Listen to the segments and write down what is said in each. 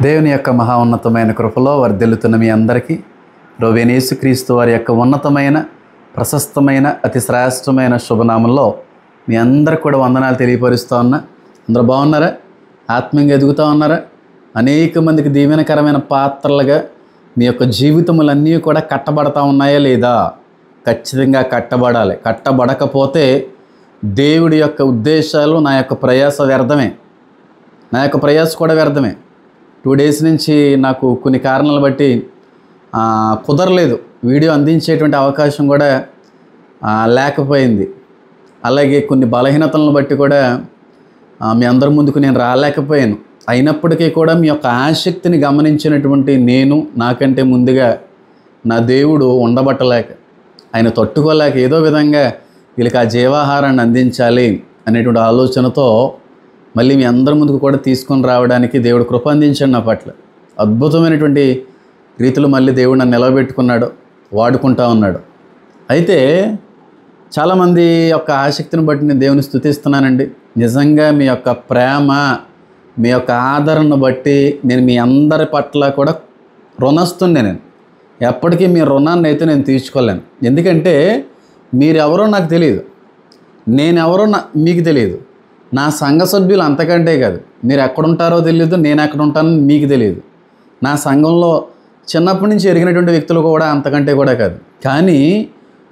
దేవుని యొక్క మహా ఉన్నతమైన కృపలో వర్ధిల్లుతున్న మీ అందరికీ ప్రభువైన యేసుక్రీస్తు వారి యొక్క ఉన్నతమైన ప్రశస్తమైన అతి శ్రేష్టమైన శుభనామంలో మీ అందరికి కూడా వందనాలు తెలియపరుస్తూ ఉన్నా. అందరూ బాగున్నారా? ఆత్మీయంగా ఎదుగుతూ ఉన్నారా? అనేక మందికి దీవెనకరమైన పాత్రలుగా మీ యొక్క జీవితములన్నీ కూడా కట్టబడతా ఉన్నాయా లేదా? ఖచ్చితంగా కట్టబడాలి. కట్టబడకపోతే దేవుడి యొక్క ఉద్దేశాలు నా యొక్క ప్రయాస వ్యర్థమే, నా యొక్క ప్రయాస కూడా వ్యర్థమే. 2 days నుంచి నాకు కొన్ని కారణాలు బట్టి కుదరలేదు, వీడియో అందించేటువంటి అవకాశం కూడా లేకపోయింది. అలాగే కొన్ని బలహీనతలను బట్టి కూడా మీ అందరి ముందుకు నేను రాలేకపోయాను. అయినప్పటికీ కూడా మీ యొక్క ఆసక్తిని గమనించినటువంటి నేను, నాకంటే ముందుగా నా దేవుడు ఉండబట్టలేక, ఆయన తట్టుకోలేక ఏదో విధంగా వీళ్ళకి ఆ జీవాహారాన్ని అందించాలి అనేటువంటి ఆలోచనతో మళ్ళీ మీ అందరి ముందుకు కూడా తీసుకొని రావడానికి దేవుడు కృప అందించాడు. నా పట్ల అద్భుతమైనటువంటి రీతిలో మళ్ళీ దేవుడు నన్ను నిలబెట్టుకున్నాడు, వాడుకుంటా ఉన్నాడు. అయితే చాలామంది యొక్క ఆసక్తిని బట్టి నేను దేవుని స్తుతిస్తున్నానండి. నిజంగా మీ యొక్క ప్రేమ, మీ యొక్క ఆదరణను బట్టి నేను మీ అందరి పట్ల కూడా రుణస్తున్నే. నేను ఎప్పటికీ మీ రుణాన్ని అయితే నేను తీర్చుకోలేను. ఎందుకంటే మీరెవరో నాకు తెలియదు, నేనెవరో మీకు తెలియదు, నా సంఘ సభ్యులు అంతకంటే కాదు. మీరు ఎక్కడుంటారో తెలియదు, నేను ఎక్కడ ఉంటానో మీకు తెలియదు. నా సంఘంలో చిన్నప్పటి నుంచి ఎరిగినటువంటి వ్యక్తులు కూడా అంతకంటే కూడా కాదు. కానీ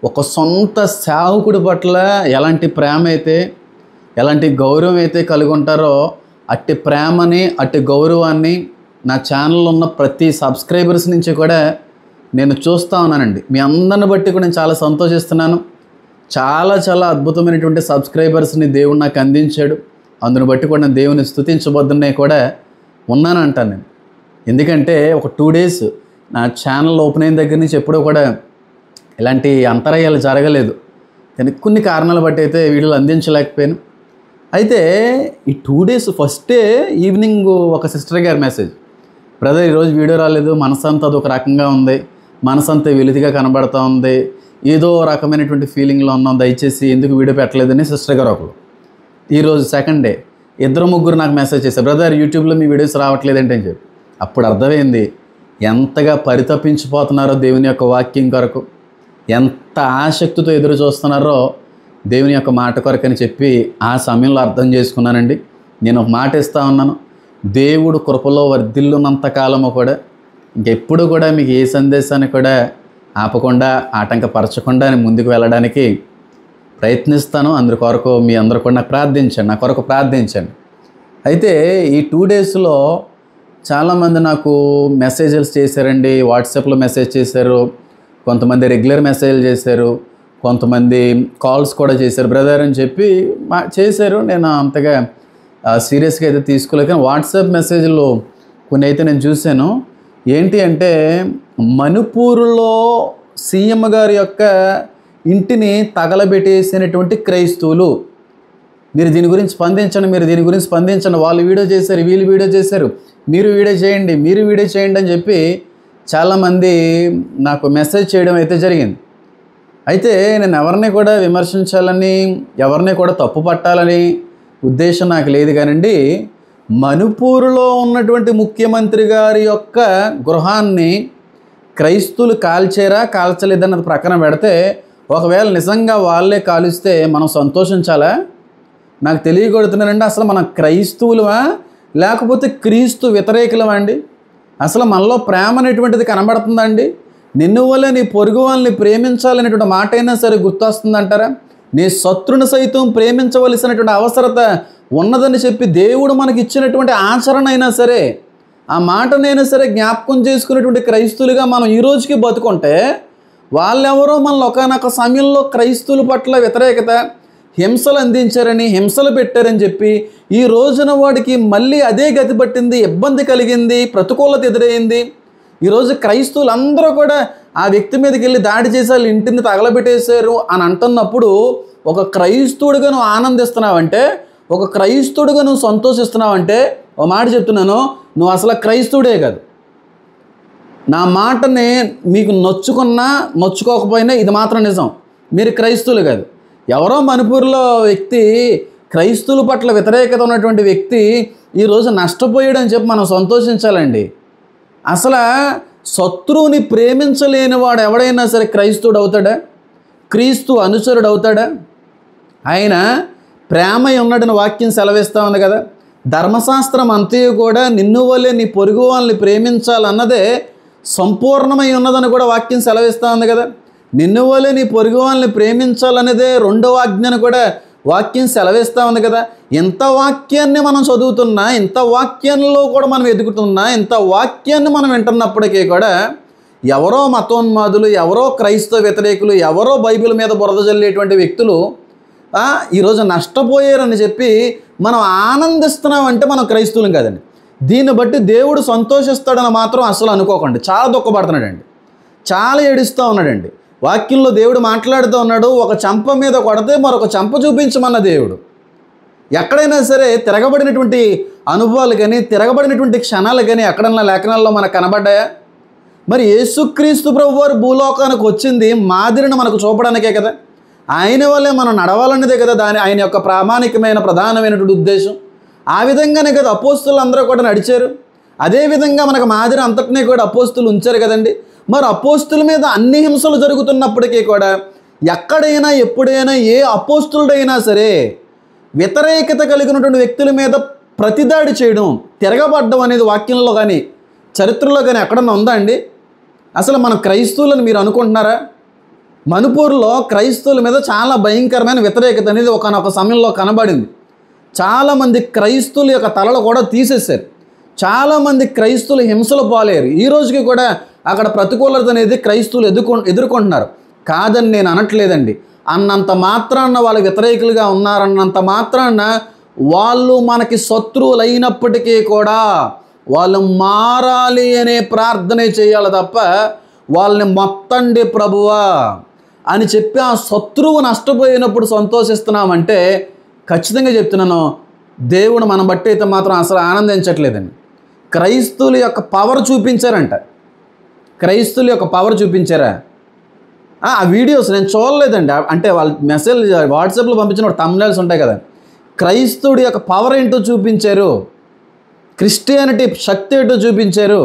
ఒక సొంత సేవకుడి పట్ల ఎలాంటి ప్రేమ అయితే, ఎలాంటి గౌరవం అయితే కలిగి ఉంటారో అట్టి ప్రేమని, అట్టి గౌరవాన్ని నా ఛానల్లో ఉన్న ప్రతి సబ్స్క్రైబర్స్ నుంచి కూడా నేను చూస్తూ ఉన్నానండి. మీ అందరిని బట్టి కూడా నేను చాలా సంతోషిస్తున్నాను. చాలా చాలా అద్భుతమైనటువంటి సబ్స్క్రైబర్స్ని దేవుడు నాకు అందించాడు. అందుని బట్టి కూడా నేను దేవుని స్తుతించబోతున్నే కూడా ఉన్నానంటాను నేను. ఎందుకంటే ఒక 2 days నా ఛానల్ ఓపెన్ అయిన దగ్గర నుంచి ఎప్పుడూ కూడా ఇలాంటి అంతరాయాలు జరగలేదు. దానికి కొన్ని కారణాలు బట్టి అయితే వీడియోలు అందించలేకపోయాను. అయితే ఈ 2 days ఫస్టే ఈవినింగ్ ఒక సిస్టర్ గారి మెసేజ్, బ్రదర్ ఈరోజు వీడియో రాలేదు, మనసంతా అదొక రకంగా ఉంది, మనసంతా వెలితిగా కనబడుతూ ఉంది, ఏదో రకమైనటువంటి ఫీలింగ్లో ఉన్నాం, దయచేసి ఎందుకు వీడియో పెట్టలేదని సిస్టర్ గారు ఒకరు. ఈరోజు 2nd day 2-3 నాకు మెసేజ్ చేశారు, బ్రదర్ యూట్యూబ్లో మీ వీడియోస్ రావట్లేదంటే అని చెప్పి. అప్పుడు అర్థమైంది ఎంతగా పరితపించిపోతున్నారో దేవుని యొక్క వాక్యం కొరకు, ఎంత ఆసక్తితో ఎదురు చూస్తున్నారో దేవుని యొక్క మాట కొరకు అని చెప్పి ఆ సమయంలో అర్థం చేసుకున్నానండి. నేను ఒక మాట ఇస్తూ ఉన్నాను, దేవుడు కృపలో వర్ధిల్లున్నంత కాలము కూడా ఇంకెప్పుడు కూడా మీకు ఏ సందేశాన్ని కూడా ఆపకుండా, ఆటంకపరచకుండా నేను ముందుకు వెళ్ళడానికి ప్రయత్నిస్తాను. అందరి కొరకు మీ అందరూ కూడా నాకు ప్రార్థించండి, నా కొరకు ప్రార్థించండి. అయితే ఈ 2 daysలో చాలామంది నాకు మెసేజెస్ చేశారండి. వాట్సాప్లో మెసేజ్ చేశారు, కొంతమంది రెగ్యులర్ మెసేజ్లు చేశారు, కొంతమంది కాల్స్ కూడా చేశారు, బ్రదర్ అని చెప్పి చేశారు. నేను అంతగా సీరియస్గా అయితే తీసుకోలేదు. కానీ వాట్సాప్ మెసేజ్లు కొన్ని అయితే నేను చూశాను. ఏంటి అంటే, మణిపూర్లో సీఎం గారి యొక్క ఇంటిని తగలబెట్టేసినటువంటి క్రైస్తవులు, మీరు దీని గురించి స్పందించండి, మీరు దీని గురించి స్పందించండి, వాళ్ళు వీడియో చేశారు, వీళ్ళు వీడియో చేశారు, మీరు వీడియో చేయండి, మీరు వీడియో చేయండి అని చెప్పి చాలామంది నాకు మెసేజ్ చేయడం అయితే జరిగింది. అయితే నేను ఎవరిని కూడా విమర్శించాలని, ఎవరిని కూడా తప్పు పట్టాలని ఉద్దేశం నాకు లేదు. కానండి, మణిపూర్లో ఉన్నటువంటి ముఖ్యమంత్రి గారి యొక్క గృహాన్ని క్రైస్తవులు కాల్చారా కాల్చలేదన్నది ప్రక్కన పెడితే, ఒకవేళ నిజంగా వాళ్ళే కాలుస్తే మనం సంతోషించాలా? నాకు తెలియగొడుతున్నానండి, అసలు మనం క్రైస్తవులమా లేకపోతే క్రీస్తు వ్యతిరేకులమా అండి? అసలు మనలో ప్రేమ అనేటువంటిది కనబడుతుందండి? నిన్ను వల్ల నీ పొరుగు వాళ్ళని ప్రేమించాలనేటువంటి మాట అయినా సరే గుర్తొస్తుందంటారా? నీ శత్రుని సైతం ప్రేమించవలసినటువంటి అవసరత ఉన్నదని చెప్పి దేవుడు మనకి ఇచ్చినటువంటి ఆచరణ అయినా సరే, ఆ మాటనైనా సరే జ్ఞాపకం చేసుకునేటువంటి క్రైస్తవులుగా మనం ఈ రోజుకి బతుకుంటే, వాళ్ళెవరో మనల్ని ఒకనొక సమయంలో క్రైస్తవుల పట్ల వ్యతిరేకత, హింసలు అందించారని, హింసలు పెట్టారని చెప్పి ఈ రోజున వాడికి మళ్ళీ అదే గతి పట్టింది, ఇబ్బంది కలిగింది, ప్రతికూలత ఎదురైంది. ఈరోజు క్రైస్తవులందరూ కూడా ఆ వ్యక్తి మీదకి వెళ్ళి దాడి చేసి వాళ్ళ ఇంటిని తగలబెట్టేశారు అని అంటున్నప్పుడు, ఒక క్రైస్తవుడిగా నువ్వు ఆనందిస్తున్నావంటే, ఒక క్రైస్తవుడిగా నువ్వు సంతోషిస్తున్నావంటే, ఒక మాట చెప్తున్నాను, నువ్వు అసలు క్రైస్తవుడే కాదు. నా మాటని మీకు నొచ్చుకున్నా నొచ్చుకోకపోయినా ఇది మాత్రం నిజం, మీరు క్రైస్తవులు కాదు. ఎవరో మణిపూర్లో వ్యక్తి క్రైస్తువుల పట్ల వ్యతిరేకత ఉన్నటువంటి వ్యక్తి ఈరోజు నష్టపోయాడని చెప్పి మనం సంతోషించాలండి. అసలు శత్రువుని ప్రేమించలేని వాడు ఎవడైనా సరే క్రైస్తవుడు అవుతాడా? క్రీస్తు అనుచరుడు అవుతాడా? ఆయన ప్రేమ ఉన్నాడని వాక్యం సెలవిస్తూ ఉంది కదా. ధర్మశాస్త్రం అంతయు కూడా నిన్ను వలె నీ పొరుగు వాళ్ళని ప్రేమించాలన్నదే సంపూర్ణమై ఉన్నదని కూడా వాక్యం సెలవిస్తూ ఉంది కదా. నిన్ను వలె నీ పొరుగు వాళ్ళని ప్రేమించాలనేదే రెండవ ఆజ్ఞను కూడా వాక్యం సెలవిస్తూ ఉంది కదా. ఇంత వాక్యాన్ని మనం చదువుతున్నా, ఇంత వాక్యంలో కూడా మనం ఎదుగుతున్నా, ఇంత వాక్యాన్ని మనం వింటున్నప్పటికీ కూడా ఎవరో మతోన్మాదులు, ఎవరో క్రైస్తవ వ్యతిరేకులు, ఎవరో బైబిల్ మీద బురద జల్లేటువంటి వ్యక్తులు ఈరోజు నష్టపోయారని చెప్పి మనం ఆనందిస్తున్నామంటే మనం క్రైస్తవులం కాదండి. దీన్ని బట్టి దేవుడు సంతోషిస్తాడని మాత్రం అసలు అనుకోకండి. చాలా దుఃఖపడుతున్నాడండి, చాలా ఏడుస్తూ ఉన్నాడండి. వాక్యంలో దేవుడు మాట్లాడుతూ ఉన్నాడు, ఒక చెంప మీద కొడితే మరొక చెంప చూపించమన్న దేవుడు. ఎక్కడైనా సరే తిరగబడినటువంటి అనుభవాలు కానీ, తిరగబడినటువంటి క్షణాలు కానీ ఎక్కడన్నా లేఖనాల్లో మనకు కనబడ్డాయా? మరి యేసుక్రీస్తు ప్రభువారు భూలోకానికి వచ్చింది మాదిరిని మనకు చూపడానికే కదా. ఆయన వల్లే మనం నడవాలన్నదే కదా ఆయన యొక్క ప్రామాణికమైన ప్రధానమైనటువంటి ఉద్దేశం. ఆ విధంగానే కదా అపోస్తులు అందరూ కూడా నడిచారు. అదేవిధంగా మనకు మాదిరి అంతటినీ కూడా అపోస్తులు ఉంచారు కదండి. మరి అపోస్తుల మీద అన్ని హింసలు జరుగుతున్నప్పటికీ కూడా ఎక్కడైనా ఎప్పుడైనా ఏ అపోస్తులుడైనా సరే వ్యతిరేకత కలిగినటువంటి వ్యక్తుల మీద ప్రతిదాడి చేయడం, తిరగబడ్డం అనేది వాక్యంలో కానీ చరిత్రలో కానీ ఎక్కడన్నా ఉందా అండి? అసలు మనం క్రైస్తవులని మీరు అనుకుంటున్నారా? మణిపూర్లో క్రైస్తవుల మీద చాలా భయంకరమైన వ్యతిరేకత అనేది ఒకనొక సమయంలో కనబడింది. చాలామంది క్రైస్తవుల యొక్క తలలు కూడా తీసేశారు. చాలామంది క్రైస్తవులు హింసలు పాలయ్యారు. ఈ రోజుకి కూడా అక్కడ ప్రతికూలత అనేది క్రైస్తవులు ఎదుర్కొంటున్నారు. కాదని నేను అనట్లేదండి. అన్నంత మాత్రాన వాళ్ళు వ్యతిరేకులుగా ఉన్నారన్నంత మాత్రాన వాళ్ళు మనకి శత్రువులు అయినప్పటికీ కూడా వాళ్ళు మారాలి అనే ప్రార్థనే చేయాలి తప్ప వాళ్ళని మొత్తండి ప్రభువా అని చెప్పి ఆ శత్రువు నష్టపోయినప్పుడు సంతోషిస్తున్నామంటే ఖచ్చితంగా చెప్తున్నాను, దేవుడు మనం బట్టి అయితే మాత్రం అసలు ఆనందించట్లేదండి. క్రైస్తవుల యొక్క పవర్ చూపించారంట. క్రైస్తవుల యొక్క పవర్ చూపించారా? ఆ వీడియోస్ నేను చూడలేదండి. అంటే వాళ్ళ మెసేజ్ వాట్సాప్లో పంపించిన థంబ్నెయిల్స్ ఉంటాయి కదా, క్రైస్తవుడి యొక్క పవర్ ఏంటో చూపించారు, క్రిస్టియానిటీ శక్తి ఏంటో చూపించారు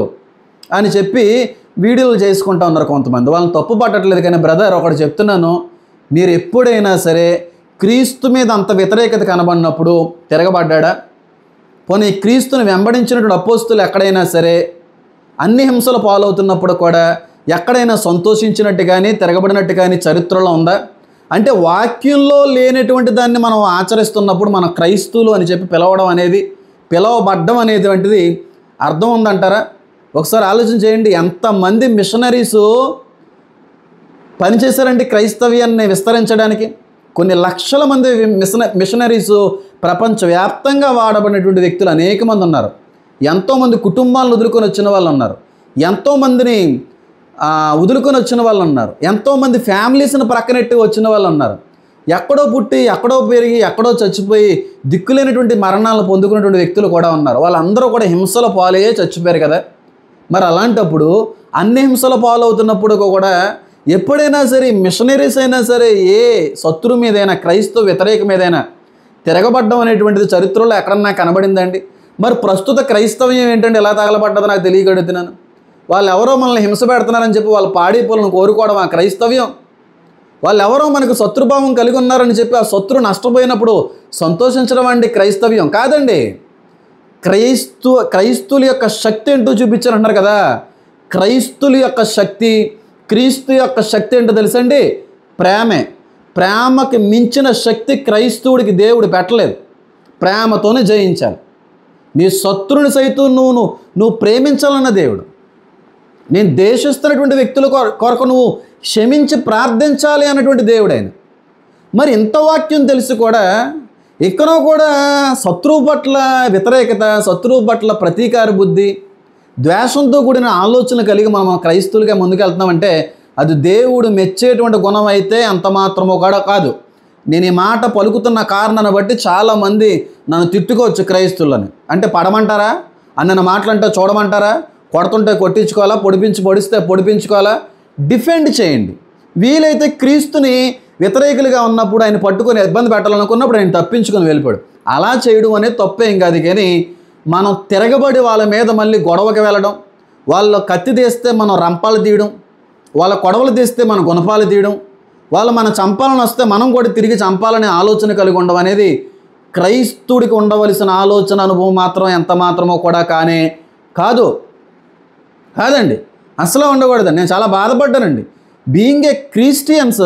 అని చెప్పి వీడియోలు చేసుకుంటూ ఉన్నారు కొంతమంది. వాళ్ళని తప్పు పట్టట్లేదు. కానీ బ్రదర్ ఒకటి చెప్తున్నాను, మీరు ఎప్పుడైనా సరే క్రీస్తు మీద అంత వ్యతిరేకత కనబడినప్పుడు తిరగబడ్డా? పోనీ క్రీస్తుని వెంబడించినటువంటి అపోస్తులు ఎక్కడైనా సరే అన్ని హింసలు పాలవుతున్నప్పుడు కూడా ఎక్కడైనా సంతోషించినట్టు కానీ తిరగబడినట్టు కానీ చరిత్రలో ఉందా? అంటే వాక్యంలో లేనటువంటి దాన్ని మనం ఆచరిస్తున్నప్పుడు మనం క్రైస్తవులు అని చెప్పి పిలవబడ్డం అనేటువంటిది అర్థం ఉందంటారా? ఒకసారి ఆలోచన చేయండి. ఎంతమంది మిషనరీసు పనిచేశారండి క్రైస్తవ్యాన్ని విస్తరించడానికి. కొన్ని లక్షల మంది మిషనరీసు ప్రపంచవ్యాప్తంగా వాడబడినటువంటి వ్యక్తులు అనేక మంది ఉన్నారు. ఎంతోమంది కుటుంబాలను వదులుకొని వచ్చిన వాళ్ళు ఉన్నారు, ఎంతోమందిని వదులుకొని వచ్చిన వాళ్ళు ఉన్నారు, ఎంతోమంది ఫ్యామిలీస్ని ప్రక్కనెట్టి వచ్చిన వాళ్ళు ఉన్నారు. ఎక్కడో పుట్టి ఎక్కడో పెరిగి ఎక్కడో చచ్చిపోయి దిక్కులేనటువంటి మరణాలను పొందుకున్నటువంటి వ్యక్తులు కూడా ఉన్నారు. వాళ్ళందరూ కూడా హింసల పాలయ్యే చచ్చిపోయారు కదా. మరి అలాంటప్పుడు అన్ని హింసల పాలవుతున్నప్పుడు కూడా ఎప్పుడైనా సరే మిషనరీస్ అయినా సరే ఏ శత్రువు మీదైనా క్రైస్తవ వ్యతిరేక మీదైనా తిరగబడ్డం అనేటువంటిది చరిత్రలో ఎక్కడన్నా కనబడిందండి? మరి ప్రస్తుత క్రైస్తవ్యం ఏంటంటే ఎలా తగలబడ్డదో నాకు తెలియగడుగుతున్నాను. వాళ్ళు ఎవరో మనల్ని హింస పెడుతున్నారని చెప్పి వాళ్ళు పాడి పూలను కోరుకోవడం ఆ క్రైస్తవ్యం? వాళ్ళు ఎవరో మనకు శత్రుభావం కలిగి ఉన్నారని చెప్పి ఆ శత్రువు నష్టపోయినప్పుడు సంతోషించడం అండి క్రైస్తవ్యం? కాదండి. క్రైస్తువుల యొక్క శక్తి ఏంటో చూపించారంటారు కదా. క్రైస్తువుల యొక్క శక్తి, క్రీస్తు యొక్క శక్తి ఏంటో తెలుసండి? ప్రేమే. ప్రేమకి మించిన శక్తి క్రైస్తవుడికి దేవుడు పెట్టలేదు. ప్రేమతోనే జయించాలి. నీ శత్రుని సైతం నువ్వు ప్రేమించాలన్న దేవుడు. నేను దేశిస్తున్నటువంటి వ్యక్తుల కొరకు నువ్వు క్షమించి ప్రార్థించాలి అన్నటువంటి దేవుడు ఆయన. మరి ఇంత వాక్యం తెలిసి కూడా ఎక్కడో కూడా శత్రువు పట్ల వ్యతిరేకత, శత్రువు పట్ల ప్రతీకార బుద్ధి, ద్వేషంతో కూడిన ఆలోచన కలిగి మనం క్రైస్తవులుగా ముందుకెళ్తున్నామంటే అది దేవుడు మెచ్చేటువంటి గుణం అయితే అంత మాత్రమో కూడా కాదు. నేను ఈ మాట పలుకుతున్న కారణాన్ని బట్టి చాలామంది నన్ను తిట్టుకోవచ్చు క్రైస్తవులని. అంటే పడమంటారా? అన్న మాటలంటే చూడమంటారా? కొడుతుంటే కొట్టించుకోవాలా? పొడిస్తే పొడిపించుకోవాలా? డిఫెండ్ చేయండి. వీలైతే క్రీస్తుని వ్యతిరేకులుగా ఉన్నప్పుడు ఆయన పట్టుకొని ఇబ్బంది పెట్టాలనుకున్నప్పుడు ఆయన తప్పించుకొని వెళ్ళిపోయాడు. అలా చేయడం అనేది తప్పేం కాదు, కానీ మనం తిరగబడి వాళ్ళ మీద మళ్ళీ గొడవకి వెళ్ళడం, వాళ్ళు కత్తి తీస్తే మనం రంపాలు తీయడం, వాళ్ళ కొడవలు తీస్తే మనం గుణపాలు తీయడం, వాళ్ళు మన చంపాలని వస్తే మనం కూడా తిరిగి చంపాలనే ఆలోచన కలిగి ఉండడం అనేది క్రైస్తవుడికి ఉండవలసిన ఆలోచన అనుభవం మాత్రం ఎంత మాత్రమో కూడా కాదండి, అసలు ఉండకూడదు. నేను చాలా బాధపడ్డానండి. బీయింగ్ ఏ క్రిస్టియన్స్,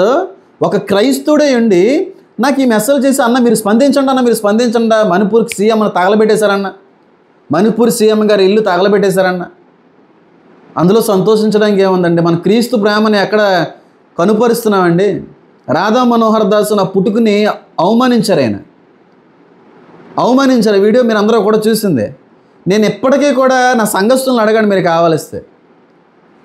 ఒక క్రైస్తవుడే ఉండి నాకు ఈ మెసేజ్ చేసి, అన్న మీరు స్పందించండి, మణిపూర్కి సీఎం తగలబెట్టేశారన్న, మణిపూర్ సీఎం గారి ఇల్లు తగలబెట్టేశారన్న. అందులో సంతోషించడానికి ఏముందండి? మన క్రీస్తు ప్రేమని ఎక్కడ కనుపరుస్తున్నామండి? రాధా మనోహర్ దాస్ నా పుట్టుకుని అవమానించారు. వీడియో మీరు అందరూ కూడా చూసిందే. నేను ఎప్పటికీ కూడా నా సంఘస్థులను అడగండి మీరు కావాలిస్తే,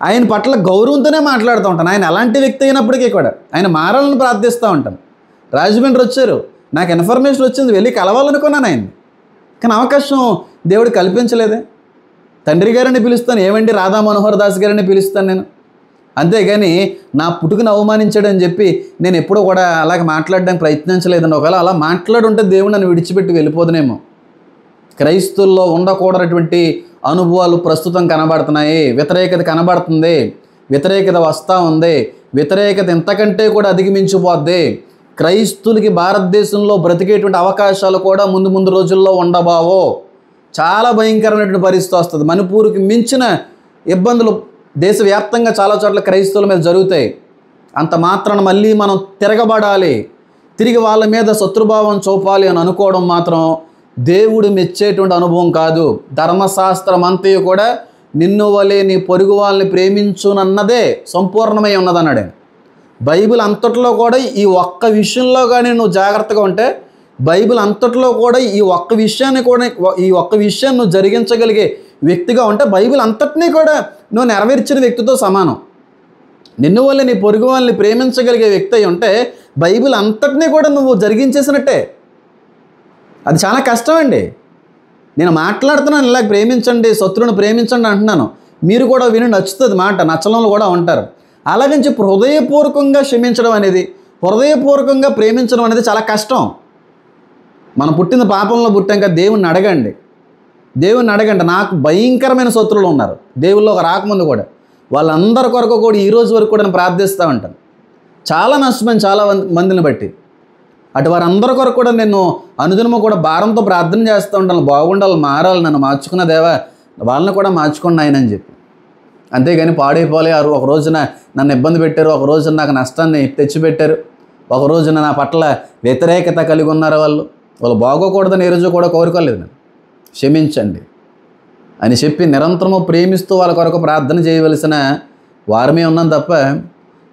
ఆయన పట్ల గౌరవంతోనే మాట్లాడుతూ ఉంటాను. ఆయన ఎలాంటి వ్యక్తి అయినప్పటికీ కూడా ఆయన మారాలని ప్రార్థిస్తూ ఉంటాను. రాజమండ్రి వచ్చారు, నాకు ఇన్ఫర్మేషన్ వచ్చింది, వెళ్ళి కలవాలనుకున్నాను ఆయన, కానీ అవకాశం దేవుడు కల్పించలేదే. తండ్రి గారిని పిలుస్తాను, ఏమండి రాధా మనోహర్ దాస్ గారిని పిలుస్తాను నేను, అంతేగాని నా పుట్టుకుని అవమానించాడని చెప్పి నేను ఎప్పుడూ కూడా అలాగే మాట్లాడడానికి ప్రయత్నించలేదండి. ఒకవేళ అలా మాట్లాడుంటే దేవుడు నన్ను విడిచిపెట్టి వెళ్ళిపోదునేమో. క్రైస్తువుల్లో ఉండకూడనటువంటి అనుభవాలు ప్రస్తుతం కనబడుతున్నాయి. వ్యతిరేకత కనబడుతుంది, వ్యతిరేకత వస్తూ ఉంది, వ్యతిరేకత ఇంతకంటే కూడా అధిగమించిపోద్ది. క్రైస్తువులకి భారతదేశంలో బ్రతికేటువంటి అవకాశాలు కూడా ముందు రోజుల్లో ఉండబావో. చాలా భయంకరమైనటువంటి పరిస్థితి వస్తుంది. మణిపూర్కి మించిన ఇబ్బందులు దేశవ్యాప్తంగా చాలా చోట్ల క్రైస్తవుల మీద జరుగుతాయి. అంత మాత్రాన మళ్ళీ మనం తిరగబడాలి, తిరిగి వాళ్ళ మీద శత్రుభావం చూపాలి అని అనుకోవడం మాత్రం దేవుడు మెచ్చేటువంటి అనుభవం కాదు. ధర్మశాస్త్రం అంతయు కూడా నిన్ను వలె నీ పొరుగు వాళ్ళని ప్రేమించునన్నదే సంపూర్ణమై ఉన్నదన్నాడు. బైబిల్ అంతట్లో కూడా ఈ ఒక్క విషయంలో కానీ నువ్వు జాగ్రత్తగా ఉంటే, బైబిల్ అంతట్లో కూడా ఈ ఒక్క విషయాన్ని నువ్వు జరిగించగలిగే వ్యక్తిగా ఉంటే, బైబిల్ అంతటినీ కూడా నువ్వు నెరవేర్చిన వ్యక్తితో సమానం. నిన్ను వల్ల నీ పొరుగు వాళ్ళని ప్రేమించగలిగే వ్యక్తి అయి ఉంటే బైబిల్ అంతటినీ కూడా నువ్వు జరిగించేసినట్టే. అది చాలా కష్టం అండి. నేను మాట్లాడుతున్నాను ఇలా ప్రేమించండి, శత్రువుని ప్రేమించండి అంటున్నాను, మీరు కూడా విని నచ్చుతుంది మాట, నచ్చలంలో కూడా ఉంటారు. అలాగని చెప్పి హృదయపూర్వకంగా క్షమించడం అనేది, హృదయపూర్వకంగా ప్రేమించడం అనేది చాలా కష్టం. మనం పుట్టిన పాపంలో పుట్టాక దేవుణ్ణి అడగండి. నాకు భయంకరమైన శత్రువులు ఉన్నారు దేవుళ్ళోకి రాకముందు కూడా, వాళ్ళందరి కొరకు కూడా ఈ రోజు వరకు కూడా నేను ప్రార్థిస్తూ ఉంటాను. చాలా నష్టమైన చాలా మందిని బట్టి అటు వారందరి కొరకు కూడా నేను అనుదినము కూడా భారంతో ప్రార్థన చేస్తూ ఉంటాను. బాగుండాలి, మారాలి, నన్ను మార్చుకున్న దేవా, వాళ్ళని కూడా మార్చుకోండి ఆయన అని చెప్పి. అంతేగాని పాడైపోలే, ఒక రోజున నన్ను ఇబ్బంది పెట్టారు, ఒక రోజున నాకు నష్టాన్ని తెచ్చిపెట్టారు, ఒక రోజున నా పట్ల వ్యతిరేకత కలిగి ఉన్నారు, వాళ్ళు బాగోకూడదని ఏ రోజు కూడా కోరుకోలేదు. నేను క్షమించండి అని చెప్పి నిరంతరము ప్రేమిస్తూ వాళ్ళ కొరకు ప్రార్థన చేయవలసిన వారమే ఉన్నాం తప్ప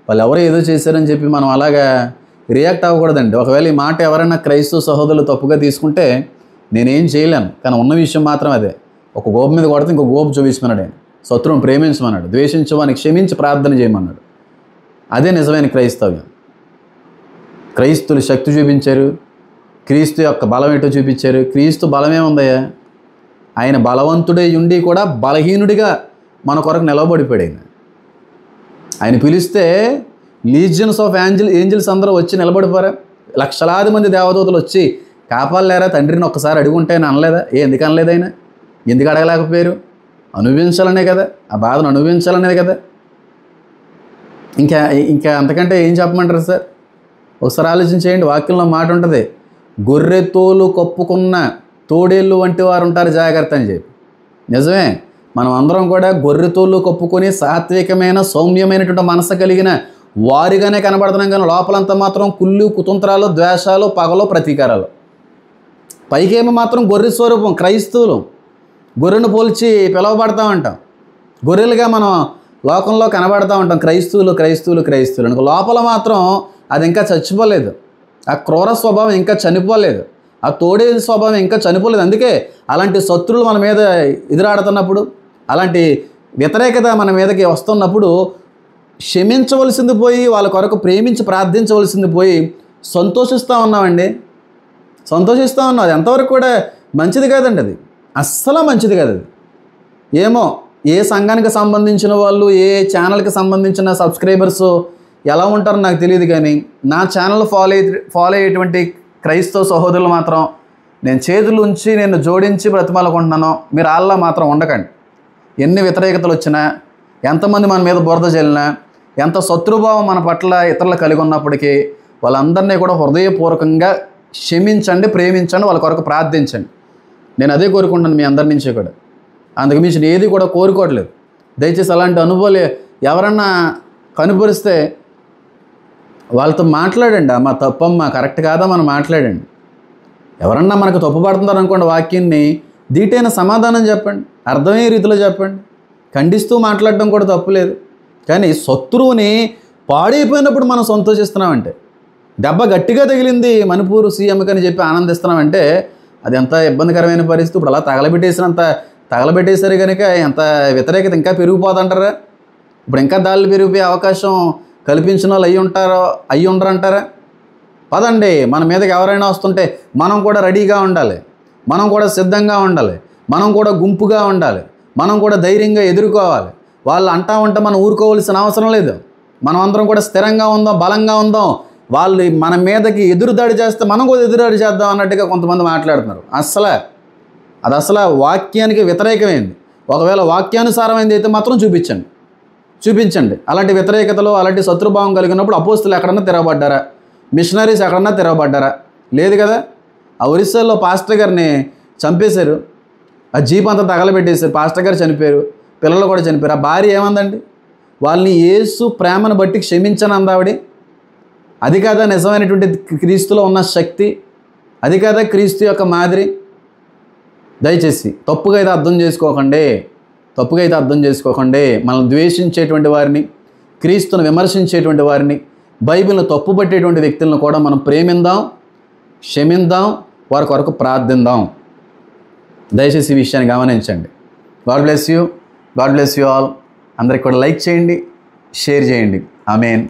వాళ్ళు ఎవరో ఏదో చేశారని చెప్పి మనం అలాగా రియాక్ట్ అవ్వకూడదండి. ఒకవేళ ఈ మాట ఎవరైనా క్రైస్తవ సహోదరులు తప్పుగా తీసుకుంటే నేనేం చేయలేను, కానీ ఉన్న విషయం మాత్రం అదే. ఒక గోపు మీద కొడితే ఇంకో గోపు చూపించమన్నాడు ఆయన. శత్రువుని ప్రేమించమన్నాడు, ద్వేషించమని క్షమించి ప్రార్థన చేయమన్నాడు. అదే నిజమైన క్రైస్తవ్యం. క్రైస్తువులు శక్తి చూపించారు, క్రీస్తు యొక్క బలం ఏంటో చూపించారు. క్రీస్తు బలమే ఉందయ్యా, ఆయన బలవంతుడే ఉండి కూడా బలహీనుడిగా మన కొరకు నిలబడిపోయాడు. ఆయన పిలిస్తే లీజియన్స్ ఆఫ్ ఏంజిల్స్ అందరూ వచ్చి నిలబడిపోరా, లక్షలాది మంది దేవదూతలు వచ్చి కాపాడలేరా తండ్రిని ఒక్కసారి అడుగుంటే ఆయన అనలేదా? ఎందుకు అనలేదు? ఆయన ఎందుకు అడగలేకపోయారు? అనుభవించాలనే కదా, ఆ బాధను అనుభవించాలనేది కదా. ఇంకా అంతకంటే ఏం చెప్పమంటారు సార్? ఒకసారి ఆలోచించేయండి. వాక్యంలో మాట ఉంటుంది, గొర్రె తోలు కప్పుకున్న తోడేళ్ళు వంటి వారు ఉంటారు జాగ్రత్త అని చెప్పి. నిజమే, మనం అందరం కూడా గొర్రె తోలు కప్పుకొని సాత్వికమైన సౌమ్యమైనటువంటి మనసు కలిగిన వారిగానే కనబడుతున్నాం, కానీ లోపలంతా మాత్రం కుళ్ళు, కుతంత్రాలు, ద్వేషాలు, పగలు, ప్రతీకారాలు. పైకేమో మాత్రం గొర్రె స్వరూపం క్రైస్తవులు, గొర్రెను పోల్చి పిలువబడతా ఉంటాం, గొర్రెలుగా మనం లోకంలో కనబడతా ఉంటాం. క్రైస్తవులు అనుకో, లోపల మాత్రం అది ఇంకా చచ్చిపోలేదు, ఆ క్రూర స్వభావం ఇంకా చనిపోలేదు, ఆ తోడే స్వభావం ఇంకా చనిపోలేదు. అందుకే అలాంటి శత్రువులు మన మీద ఎదురాడుతున్నప్పుడు, అలాంటి వ్యతిరేకత మన మీదకి వస్తున్నప్పుడు క్షమించవలసింది పోయి వాళ్ళ కొరకు ప్రేమించి ప్రార్థించవలసింది పోయి సంతోషిస్తూ ఉన్నామండి. అది ఎంతవరకు కూడా మంచిది కాదండి, అది అస్సలు మంచిది కాదు. అది ఏమో ఏ సంఘానికి సంబంధించిన వాళ్ళు, ఏ ఛానల్కి సంబంధించిన సబ్స్క్రైబర్స్ ఎలా ఉంటారో నాకు తెలియదు, కానీ నా ఛానల్ ఫాలో అయ్యేటువంటి క్రైస్తవ సహోదరులు మాత్రం నేను చేతులు ఉంచి నేను జోడించి బ్రతిమాలకుంటున్నాను, మీరు వాళ్ళ మాత్రం ఉండకండి. ఎన్ని వ్యతిరేకతలు వచ్చినా, ఎంతమంది మన మీద బురద చల్లినా, ఎంత శత్రుభావం మన పట్ల ఇతరులు కలిగి ఉన్నప్పటికీ వాళ్ళందరినీ కూడా హృదయపూర్వకంగా క్షమించండి, ప్రేమించండి, వాళ్ళ కొరకు ప్రార్థించండి. నేను అదే కోరుకుంటున్నాను మీ అందరి నుంచి కూడా. అందుకు మించి ఏది కూడా కోరుకోవట్లేదు. దయచేసి అలాంటి అనుభవాలు ఎవరన్నా కనుపరిస్తే వాళ్ళతో మాట్లాడండి. మా తప్పమ్మా, కరెక్ట్ కాదా మనం మాట్లాడండి. ఎవరన్నా మనకు తప్పు పడుతున్నారు అనుకోండి, వాక్యాన్ని దీటైన సమాధానం చెప్పండి, అర్థమయ్యే రీతిలో చెప్పండి. ఖండిస్తూ మాట్లాడడం కూడా తప్పులేదు. కానీ శత్రువుని పాడైపోయినప్పుడు మనం సంతోషిస్తున్నామంటే, దెబ్బ గట్టిగా తగిలింది మణిపూర్ సీఎంకి అని చెప్పి ఆనందిస్తున్నామంటే అది ఎంత ఇబ్బందికరమైన పరిస్థితి. ఇప్పుడు అలా తగలబెట్టేశారు కనుక ఎంత వ్యతిరేకత ఇంకా పెరిగిపోదంటారా? ఇప్పుడు ఇంకా దాడులు పెరిగిపోయే అవకాశం కల్పించిన వాళ్ళు అయ్యి ఉండరంటారా? పదండి, మన మీదకి ఎవరైనా వస్తుంటే మనం కూడా రెడీగా ఉండాలి, మనం కూడా సిద్ధంగా ఉండాలి, మనం కూడా గుంపుగా ఉండాలి, మనం కూడా ధైర్యంగా ఎదుర్కోవాలి. వాళ్ళు అంటా ఉంటే మనం ఊరుకోవాల్సిన అవసరం లేదు. మనం అందరం కూడా స్థిరంగా ఉందాం, బలంగా ఉందాం. వాళ్ళు మన మీదకి ఎదురుదాడి చేస్తే మనం కూడా ఎదురుదాడి చేద్దాం అన్నట్టుగా కొంతమంది మాట్లాడుతున్నారు. అది అసలు వాక్యానికి వ్యతిరేకమైంది. ఒకవేళ వాక్యానుసారమైంది అయితే మాత్రం చూపించండి. అలాంటి వ్యతిరేకతలు, అలాంటి శత్రుభావం కలిగినప్పుడు అపోస్తులు ఎక్కడన్నా తిరగబడ్డారా? మిషనరీస్ ఎక్కడన్నా తిరగబడ్డారా? లేదు కదా. ఆ ఒరిస్సాలో పాస్టర్ గారిని చంపేశారు, ఆ జీప్ అంతా తగలబెట్టేశారు, పాస్టర్ గారు చనిపోయారు, పిల్లలు కూడా చనిపోయారు. ఆ భార్య ఏమందండి? వాళ్ళని యేసు ప్రేమను బట్టి క్షమించను అందావిడి. అది కాదా నిజమైనటువంటి క్రీస్తులో ఉన్న శక్తి? అది కాదా క్రీస్తు యొక్క మాదిరి? దయచేసి తప్పుగా అయితే అర్థం చేసుకోకండి. మనల్ని ద్వేషించేటువంటి వారిని, క్రీస్తును విమర్శించేటువంటి వారిని, బైబిల్ను తప్పుపట్టేటువంటి వ్యక్తులను కూడా మనం ప్రేమిందాం, క్షమిందాం, వారి కొరకు ప్రార్థిందాం. దయచేసి ఈ విషయాన్ని గమనించండి. God bless you all. అందరికి కూడా లైక్ చేయండి, షేర్ చేయండి. ఆమేన్.